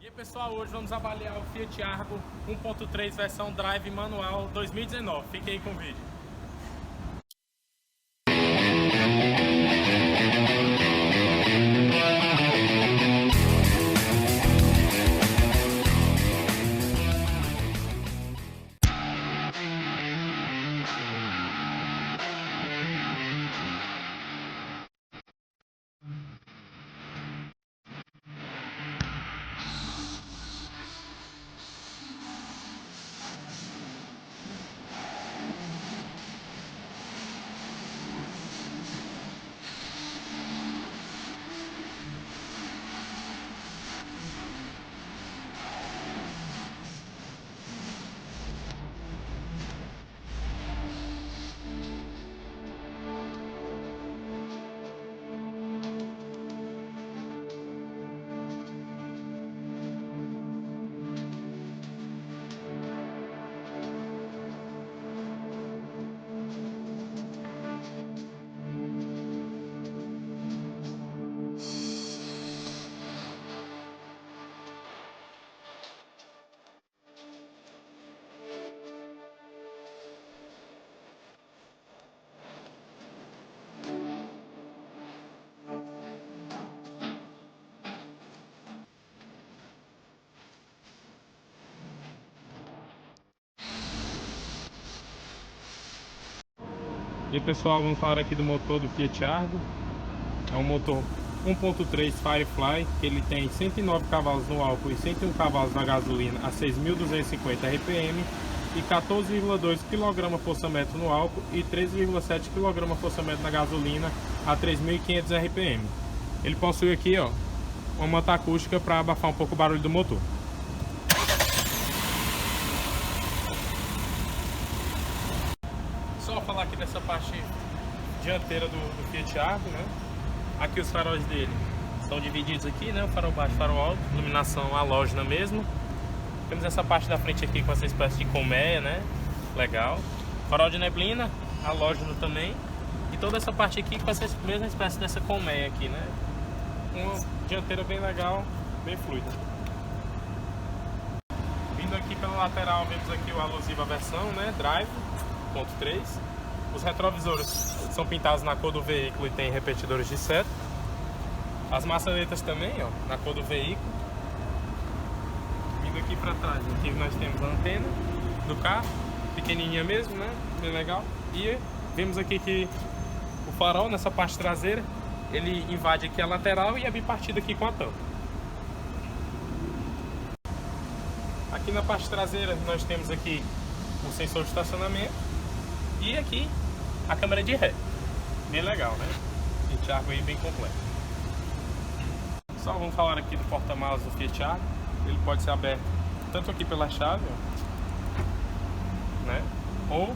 E pessoal, hoje vamos avaliar o Fiat Argo 1.3 versão Drive manual 2019. Fiquem aí com o vídeo. E pessoal, vamos falar aqui do motor do Fiat Argo. É um motor 1.3 Firefly, que ele tem 109 cavalos no álcool e 101 cavalos na gasolina a 6.250 RPM e 14,2 kgfm no álcool e 13,7 kgfm na gasolina a 3.500 RPM. Ele possui aqui, ó, uma manta acústica para abafar um pouco o barulho do motor. Só falar aqui dessa parte dianteira do Fiat Argo, né? Aqui os faróis dele estão divididos aqui, né? O farol baixo e o farol alto, iluminação halógena mesmo. Temos essa parte da frente aqui com essa espécie de colmeia, né? Legal. Farol de neblina, halógeno também. E toda essa parte aqui com essa mesma espécie dessa colmeia aqui, né? Uma dianteira bem legal, bem fluida. Vindo aqui pela lateral, vemos aqui o alusivo à versão, né? Drive 1.3. Os retrovisores são pintados na cor do veículo e tem repetidores de seta. As maçanetas também, ó, na cor do veículo. Vindo aqui para trás, aqui nós temos a antena do carro, pequenininha mesmo, né? Bem legal. E vemos aqui que o farol nessa parte traseira, ele invade aqui a lateral e é bipartido aqui com a tampa. Aqui na parte traseira nós temos aqui o sensor de estacionamento. E aqui a câmera de ré, bem legal, né? Fiat Argo aí bem completo. Só vamos falar aqui do porta-malas do Fiat Argo. Ele pode ser aberto tanto aqui pela chave, ó, né? Ou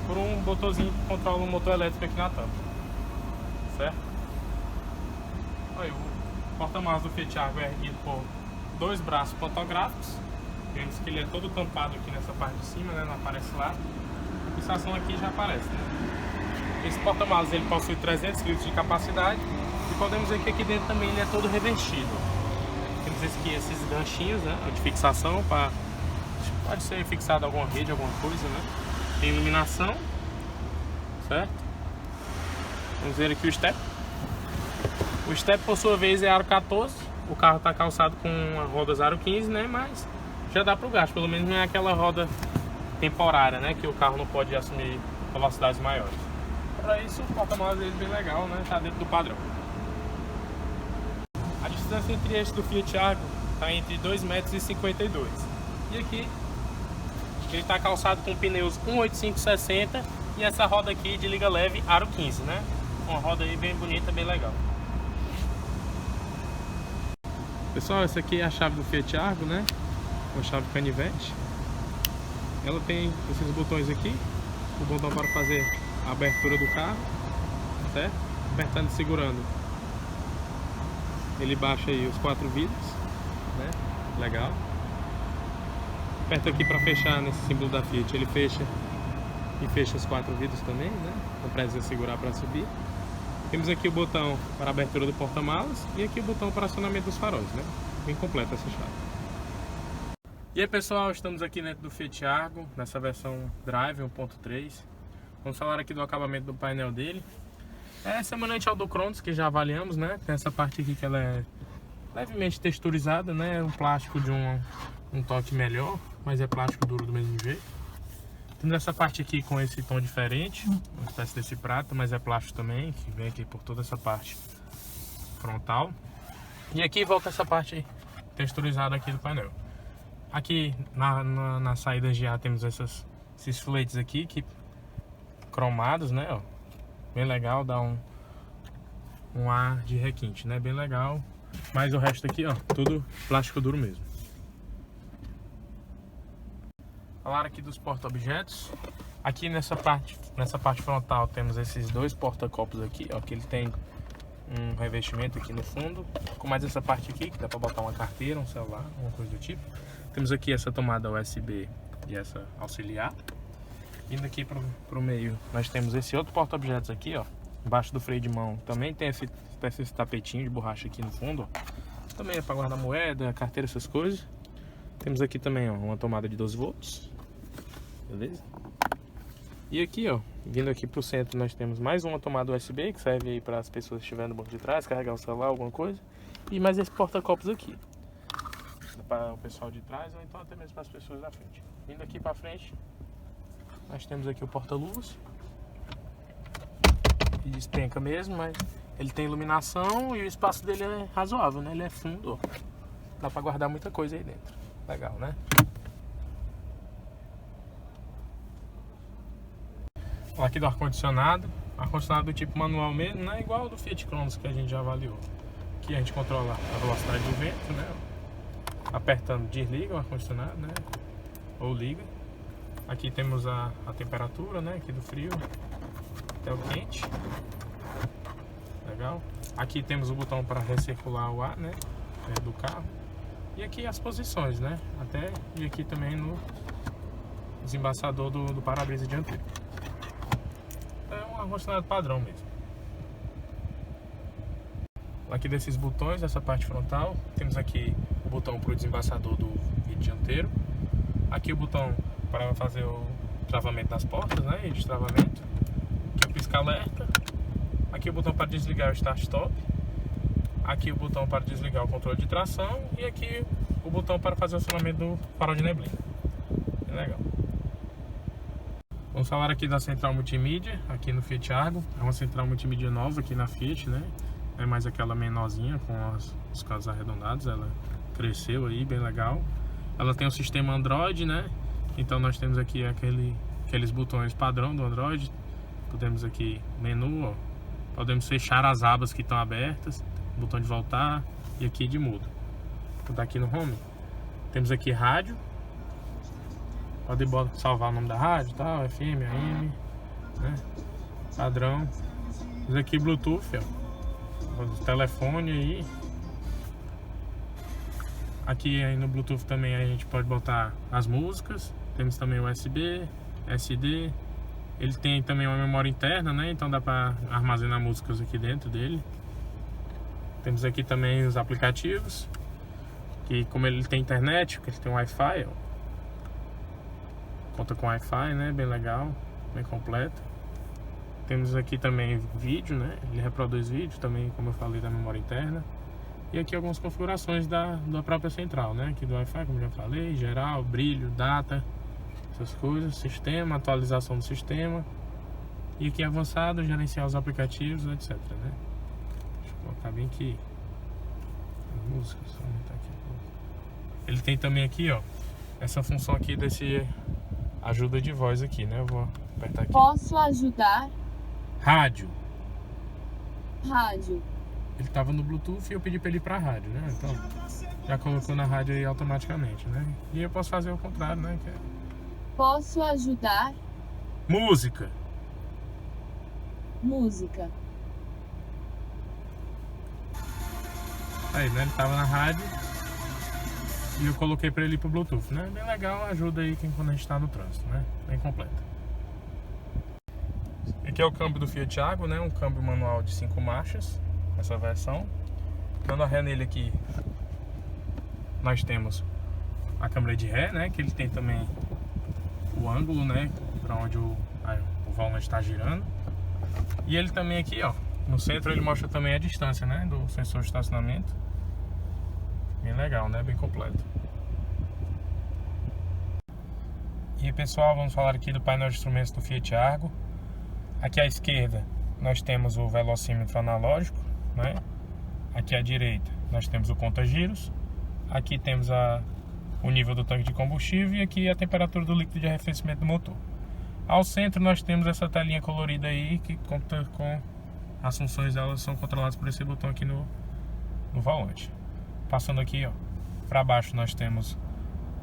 por um botãozinho que controla o motor elétrico aqui na tampa, certo? Aí, o porta-malas do Fiat Argo é erguido por dois braços pantográficos. Vemos que ele é todo tampado aqui nessa parte de cima, né? Não aparece lá. A fixação aqui já aparece, né? Esse porta-malas ele possui 300 litros de capacidade e podemos ver que aqui dentro também ele é todo revestido. Temos aqui esses ganchinhos, né, de fixação, pode ser fixado a alguma rede, alguma coisa, né? Tem iluminação, certo? Vamos ver aqui o step. O step, por sua vez, é aro 14. O carro está calçado com rodas aro 15, né? Mas já dá para o gasto, pelo menos não é aquela roda temporária, né, que o carro não pode assumir velocidades maiores. Para isso, o porta-malas dele é bem legal, né, tá dentro do padrão. A distância entre este do Fiat Argo está entre 2,52 m. E aqui ele está calçado com pneus 185/60 e essa roda aqui de liga leve aro 15, né? Uma roda aí bem bonita, bem legal. Pessoal, essa aqui é a chave do Fiat Argo, né? Uma chave canivete. Ela tem esses botões aqui, o botão para fazer a abertura do carro, certo? Apertando e segurando, ele baixa aí os 4 vidros, né? Legal. Aperta aqui para fechar nesse símbolo da Fiat, ele fecha e fecha os 4 vidros também, né? Não precisa segurar para subir. Temos aqui o botão para a abertura do porta-malas e aqui o botão para acionamento dos faróis, né? Bem completa essa chave. E aí pessoal, estamos aqui dentro do Fiat Argo, nessa versão Drive 1.3. Vamos falar aqui do acabamento do painel dele. É semelhante ao do Cronos, que já avaliamos, né? Tem essa parte aqui que ela é levemente texturizada, né? Um plástico de um toque melhor, mas é plástico duro do mesmo jeito. Temos essa parte aqui com esse tom diferente, uma espécie desse prata, mas é plástico também, que vem aqui por toda essa parte frontal. E aqui volta essa parte texturizada aqui do painel. Aqui na saída de ar temos esses fletes aqui, que cromados, né? Ó, bem legal, dá um ar de requinte, né? Bem legal. Mas o resto aqui, ó, tudo plástico duro mesmo. Falar aqui dos porta-objetos. Aqui nessa parte frontal temos esses dois porta-copos aqui, ó, que ele tem um revestimento aqui no fundo, com mais essa parte aqui que dá para botar uma carteira, um celular, alguma coisa do tipo. Temos aqui essa tomada USB e essa auxiliar. Indo aqui pro meio, nós temos esse outro porta-objetos aqui, ó, embaixo do freio de mão. Também tem esse tapetinho de borracha aqui no fundo, ó. Também é para guardar moeda, carteira, essas coisas. Temos aqui também, ó, uma tomada de 12 volts. Beleza? E aqui, ó, vindo aqui pro centro, nós temos mais uma tomada USB, que serve aí para as pessoas que estiverem no banco de trás, carregar o celular, alguma coisa. E mais esse porta-copos aqui, para o pessoal de trás, ou então até mesmo para as pessoas da frente. Vindo aqui para frente, nós temos aqui o porta-luvas, que despenca mesmo, mas ele tem iluminação e o espaço dele é razoável, né? Ele é fundo, ó. Dá para guardar muita coisa aí dentro. Legal, né? Aqui do ar-condicionado do tipo manual mesmo, né? Igual ao do Fiat Cronos que a gente já avaliou. Aqui a gente controla a velocidade do vento, né? Apertando desliga o ar-condicionado, né? Ou liga. Aqui temos a temperatura, né? Aqui do frio até o quente. Legal. Aqui temos o botão para recircular o ar, né? Do carro. E aqui as posições, né? Até e aqui também no desembaçador do para-brisa dianteiro. É um ar-condicionado padrão mesmo. Aqui desses botões, essa parte frontal, temos aqui o botão para o desembaçador do vidro dianteiro. Aqui o botão para fazer o travamento das portas, né? E destravamento. Aqui o pisca-alerta. Aqui o botão para desligar o start-stop. Aqui o botão para desligar o controle de tração. E aqui o botão para fazer o acionamento do farol de neblina. É legal. Vamos falar aqui da central multimídia, aqui no Fiat Argo. É uma central multimídia nova aqui na Fiat, né? É mais aquela menorzinha com os cantos arredondados. Ela cresceu aí, bem legal. Ela tem um sistema Android, né? Então nós temos aqui aqueles botões padrão do Android. Podemos aqui menu, ó. Podemos fechar as abas que estão abertas. Botão de voltar e aqui de mudo. Vou dar aqui no home. Temos aqui rádio. Pode salvar o nome da rádio, tal, FM, AM, né? Padrão. Temos aqui Bluetooth, ó. O telefone aí. Aqui aí no Bluetooth também a gente pode botar as músicas. Temos também USB, SD. Ele tem também uma memória interna, né? Então dá para armazenar músicas aqui dentro dele. Temos aqui também os aplicativos, que como ele tem internet, ele tem Wi-Fi, ó. Conta com Wi-Fi, né? Bem legal, bem completo. Temos aqui também vídeo, né? Ele reproduz vídeo também, como eu falei, da memória interna. E aqui algumas configurações da própria central, né? Aqui do Wi-Fi, como já falei, geral, brilho, data, essas coisas, sistema, atualização do sistema. E aqui avançado, gerenciar os aplicativos, etc, né? Vou colocar bem aqui as músicas, vou aumentar aqui um pouco. Ele tem também aqui, ó, essa função aqui desse ajuda de voz aqui, né? Eu vou apertar aqui. Posso ajudar? Rádio. Rádio. Ele tava no Bluetooth e eu pedi pra ele ir pra rádio, né? Então, já colocou na rádio aí automaticamente, né? E eu posso fazer o contrário, né? Que é... Posso ajudar? Música. Música. Aí, né? Ele tava na rádio e eu coloquei pra ele ir pro Bluetooth, né? Bem legal, ajuda aí quando a gente tá no trânsito, né? Bem completa. Aqui é o câmbio do Fiat Argo, né? Um câmbio manual de 5 marchas, essa versão. Dando a ré nele aqui, nós temos a câmera de ré, né? Que ele tem também o ângulo, né? Para onde o volante está girando. E ele também aqui, ó, no centro ele mostra também a distância, né? Do sensor de estacionamento. Bem legal, né? Bem completo. E pessoal, vamos falar aqui do painel de instrumentos do Fiat Argo. Aqui à esquerda nós temos o velocímetro analógico, né? Aqui à direita nós temos o conta-giros. Aqui temos o nível do tanque de combustível e aqui a temperatura do líquido de arrefecimento do motor. Ao centro nós temos essa telinha colorida aí que conta com as funções, elas são controladas por esse botão aqui no volante. Passando aqui, ó, para baixo nós temos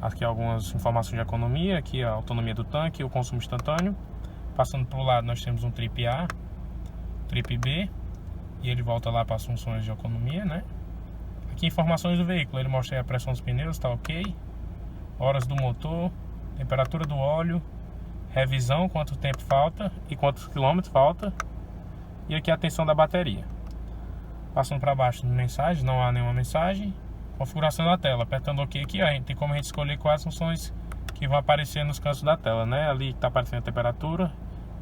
aqui algumas informações de economia, aqui a autonomia do tanque, o consumo instantâneo. Passando para o lado nós temos um trip A, trip B, e ele volta lá para as funções de economia, né? Aqui informações do veículo, ele mostra aí a pressão dos pneus, está ok, horas do motor, temperatura do óleo, revisão, quanto tempo falta e quantos quilômetros falta, e aqui a tensão da bateria. Passando para baixo, mensagem, não há nenhuma mensagem. Configuração da tela, apertando OK aqui, ó, tem como a gente escolher quais funções que vão aparecer nos cantos da tela, né? Ali está aparecendo a temperatura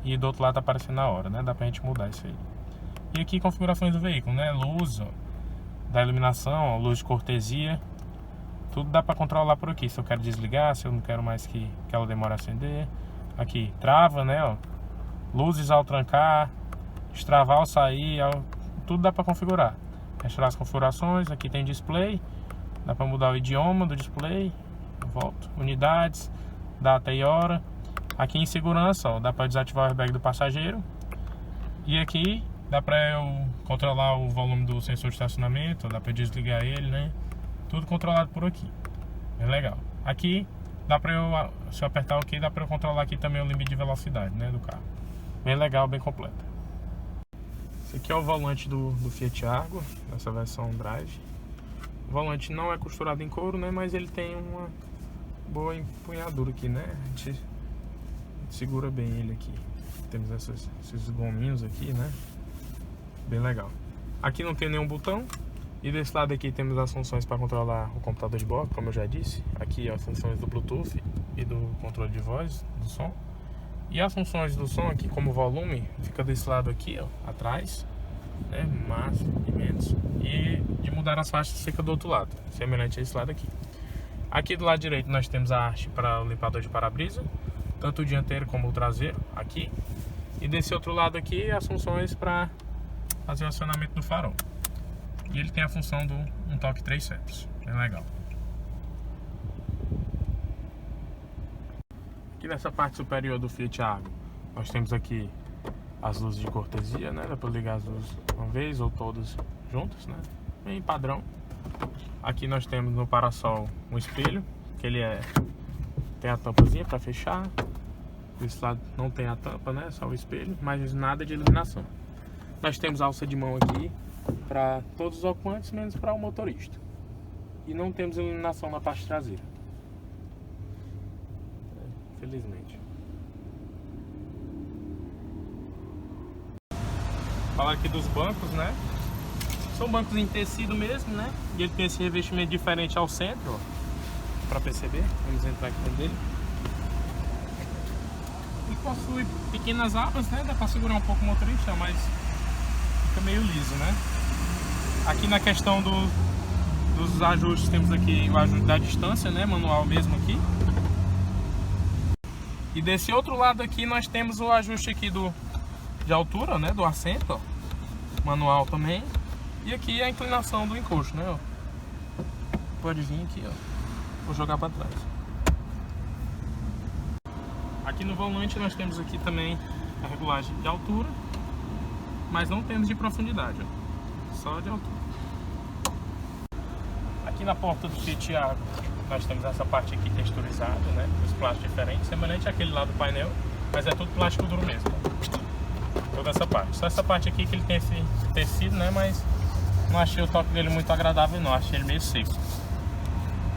e do outro lado está aparecendo a hora, né? Dá pra gente mudar isso aí. E aqui configurações do veículo, né? Luz, ó, da iluminação, ó, luz de cortesia, tudo dá para controlar por aqui. Se eu quero desligar, se eu não quero mais que ela demore a acender. Aqui, trava, né? Ó, luzes ao trancar, destravar ao sair, tudo dá para configurar. Restaurar as configurações, aqui tem display, dá para mudar o idioma do display. Volto, unidades, data e hora. Aqui em segurança, ó, dá para desativar o airbag do passageiro. E aqui dá para eu controlar o volume do sensor de estacionamento, dá para desligar ele, né? Tudo controlado por aqui. É legal. Aqui dá para eu, se eu apertar OK, dá para eu controlar aqui também o limite de velocidade, né, do carro. Bem legal, bem completo. Esse aqui é o volante do Fiat Argo, nessa versão Drive. O volante não é costurado em couro, né, mas ele tem uma boa empunhadura aqui, né? A gente segura bem ele aqui. Temos esses gominhos aqui, né? Bem legal. Aqui não tem nenhum botão. E desse lado aqui temos as funções para controlar o computador de bordo, como eu já disse. Aqui as funções do Bluetooth e do controle de voz, do som. E as funções do som aqui, como volume, fica desse lado aqui, ó, atrás, né? Máximo e menos. E de mudar as faixas fica do outro lado, semelhante a esse lado aqui. Aqui do lado direito nós temos a haste para o limpador de para-brisa, tanto o dianteiro como o traseiro, aqui. E desse outro lado aqui as funções para fazer o acionamento do farol. E ele tem a função do um toque 3 setas, bem legal. Aqui nessa parte superior do Fiat Argo, nós temos aqui as luzes de cortesia, né? Dá para ligar as luzes uma vez ou todas juntas, né? Bem padrão. Aqui nós temos no parasol um espelho, que ele tem a tampazinha para fechar. Desse lado não tem a tampa, né? Só o espelho, mas nada de iluminação. Nós temos a alça de mão aqui para todos os ocupantes, menos para o motorista. E não temos iluminação na parte traseira. Felizmente. Falar aqui dos bancos, né? São bancos em tecido mesmo, né? E ele tem esse revestimento diferente ao centro, ó, para perceber. Vamos entrar aqui dentro dele. E possui pequenas abas, né? Dá para segurar um pouco o motorista, mas fica meio liso, né? Aqui na questão dos ajustes, temos aqui o ajuste da distância, né? Manual mesmo aqui. E desse outro lado aqui nós temos o ajuste aqui de altura, né? Do assento, ó. Manual também. E aqui a inclinação do encosto, né? Ó. Pode vir aqui, ó. Vou jogar para trás. Aqui no volante nós temos aqui também a regulagem de altura, mas não temos de profundidade, ó. Só de altura. Aqui na porta do Fiat Argo nós temos essa parte aqui texturizada, né? Os plásticos diferentes, semelhante àquele lá do painel, mas é tudo plástico duro mesmo. Toda essa parte. Só essa parte aqui que ele tem esse tecido, né? Mas não achei o toque dele muito agradável, não. Achei ele meio seco.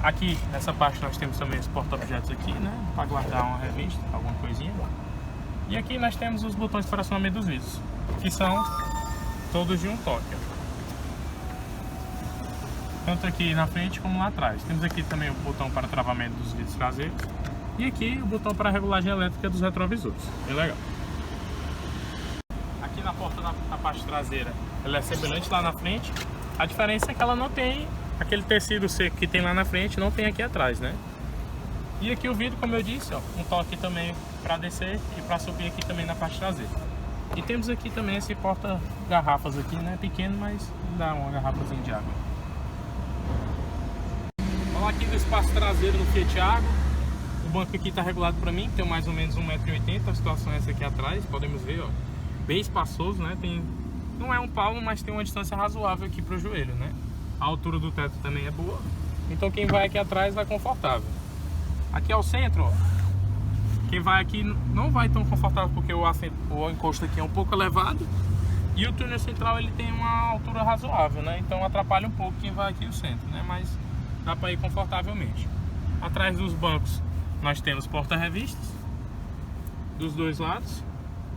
Aqui nessa parte nós temos também os porta-objetos aqui, né? Para guardar uma revista, alguma coisinha. E aqui nós temos os botões para acionamento dos vidros, que são todos de um toque. tanto aqui na frente como lá atrás. Temos aqui também o botão para travamento dos vidros traseiros e aqui o botão para regulagem elétrica dos retrovisores. Bem legal. Aqui na porta da parte traseira, ela é semelhante lá na frente. A diferença é que ela não tem aquele tecido seco que tem lá na frente, não tem aqui atrás, né? E aqui o vidro, como eu disse, ó, um toque também para descer e para subir aqui também na parte traseira. E temos aqui também esse porta-garrafas aqui, né? Pequeno, mas dá uma garrafazinha de água. Falar aqui do espaço traseiro no Fiat Argo. O banco aqui está regulado para mim, tem mais ou menos 1,80 m. A situação é essa aqui atrás, podemos ver, ó. Bem espaçoso, né? Não é um palmo, mas tem uma distância razoável aqui para o joelho, né? A altura do teto também é boa. Então quem vai aqui atrás vai confortável. Aqui ao centro, ó. Quem vai aqui não vai tão confortável porque o encosto aqui é um pouco elevado. E o túnel central ele tem uma altura razoável, né? Então atrapalha um pouco quem vai aqui no centro, né? Mas dá para ir confortavelmente. Atrás dos bancos nós temos porta-revistas dos dois lados.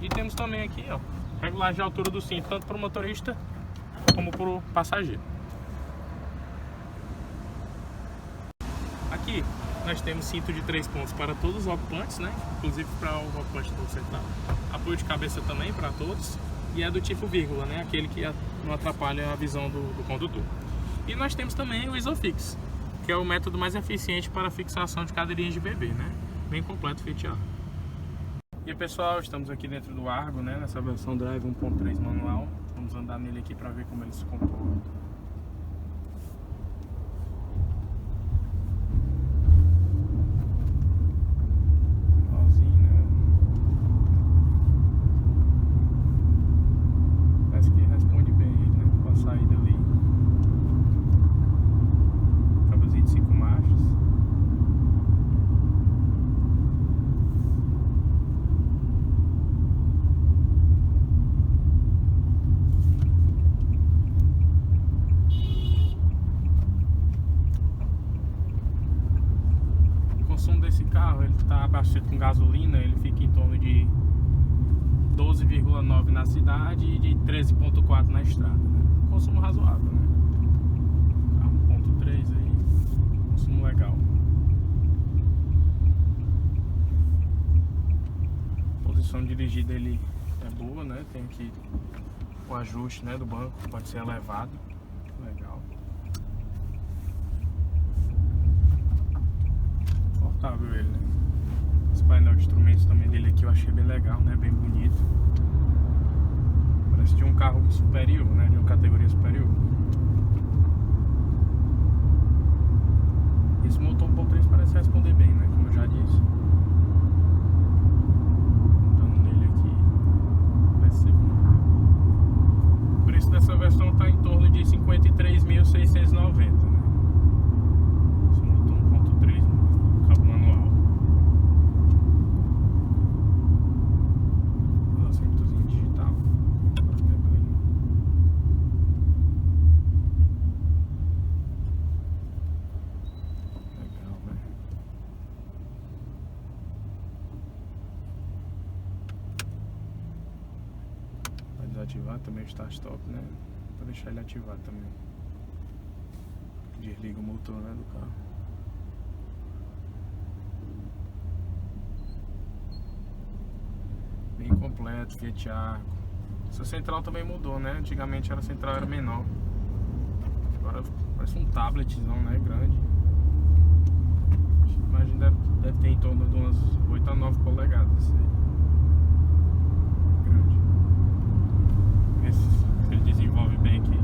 E temos também aqui, ó, regulagem de altura do cinto, tanto para o motorista como para o passageiro. Aqui nós temos cinto de 3 pontos para todos os ocupantes, né? Inclusive para o ocupante do central. Apoio de cabeça também para todos. E é do tipo vírgula, né? Aquele que não atrapalha a visão do condutor. E nós temos também o Isofix, que é o método mais eficiente para a fixação de cadeirinhas de bebê, né? Bem completo, Fiat Argo. E aí, pessoal, estamos aqui dentro do Argo, né? Nessa versão Drive 1.3 manual. Vamos andar nele aqui para ver como ele se comporta. Desse carro, ele está abastecido com gasolina, ele fica em torno de 12,9 na cidade e de 13,4 na estrada, né? Consumo razoável, né? Carro 1.3 aí, consumo legal. A posição dirigida ele é boa, né? Tem aqui o ajuste, né, do banco, pode ser elevado, legal. Confortável ele, né? Esse painel de instrumentos também dele aqui eu achei bem legal, né? Bem bonito. Parece de um carro superior, né? De uma categoria superior. Esse motor 1.3 parece responder bem, né? Como eu já disse. Andando nele aqui vai ser bom. O preço dessa versão está em torno de 53.690, né? Esse motor 1.3, né? Cabo manual. Velocímetrozinho digital. Legal, velho. Vai desativar também o start-stop, né? Vou deixar ele ativar também. Desliga o motor, né, do carro. Bem completo, Fiat Argo. Essa central também mudou, né? Antigamente a central era menor. Agora parece um tabletzão, né? Grande. Imagina, deve ter em torno de umas 8 a 9 polegadas. Grande. Vê se ele desenvolve bem aqui.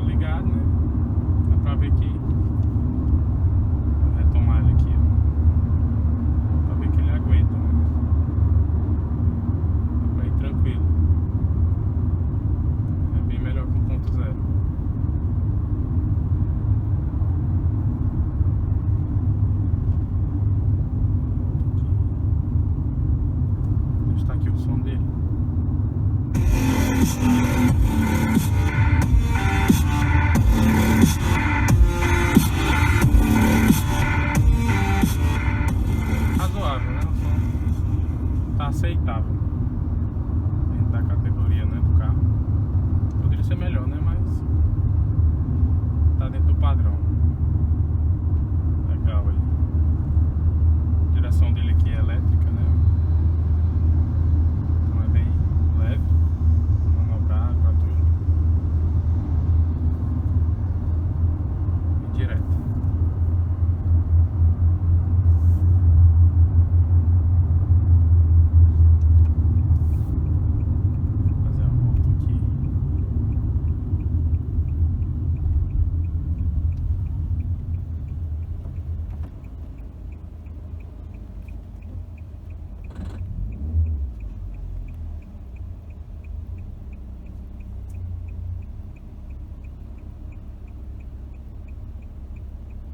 Ligado, né? Dá pra ver que vou retomar ele aqui, ó. Dá pra ver que ele é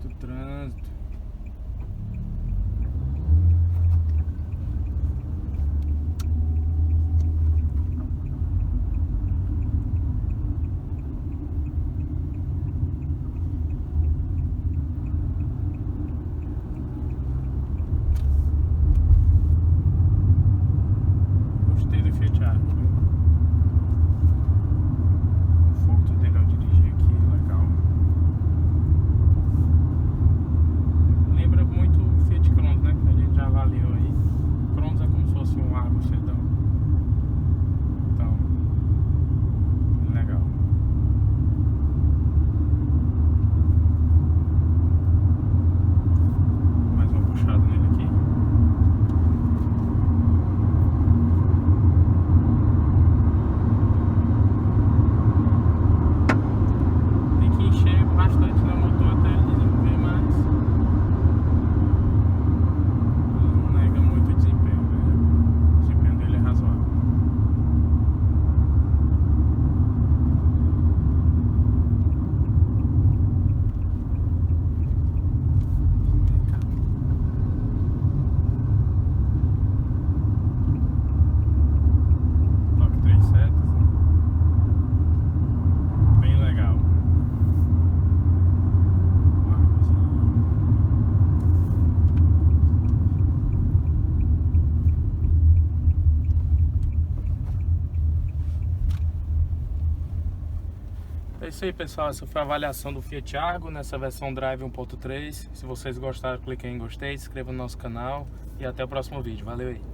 Muito trânsito. Gostei do Fiat Argo, viu? O conforto dele ao dirigir aqui, legal. Lembra muito o Fiat Cronos, né? Que a gente já avaliou aí. Cronos é como se fosse um Argo sedã. Então, legal. Mais uma puxada nele aqui. Tem que encher bastante no motor até ele desenvolver mais. Não nega muito o desempenho, né? O desempenho dele é razoável. Toque 3 setas, né? Bem legal. Um argozinho. É isso aí, pessoal. Essa foi a avaliação do Fiat Argo nessa versão Drive 1.3. Se vocês gostaram, cliquem em gostei, se inscreva no nosso canal e até o próximo vídeo. Valeu aí!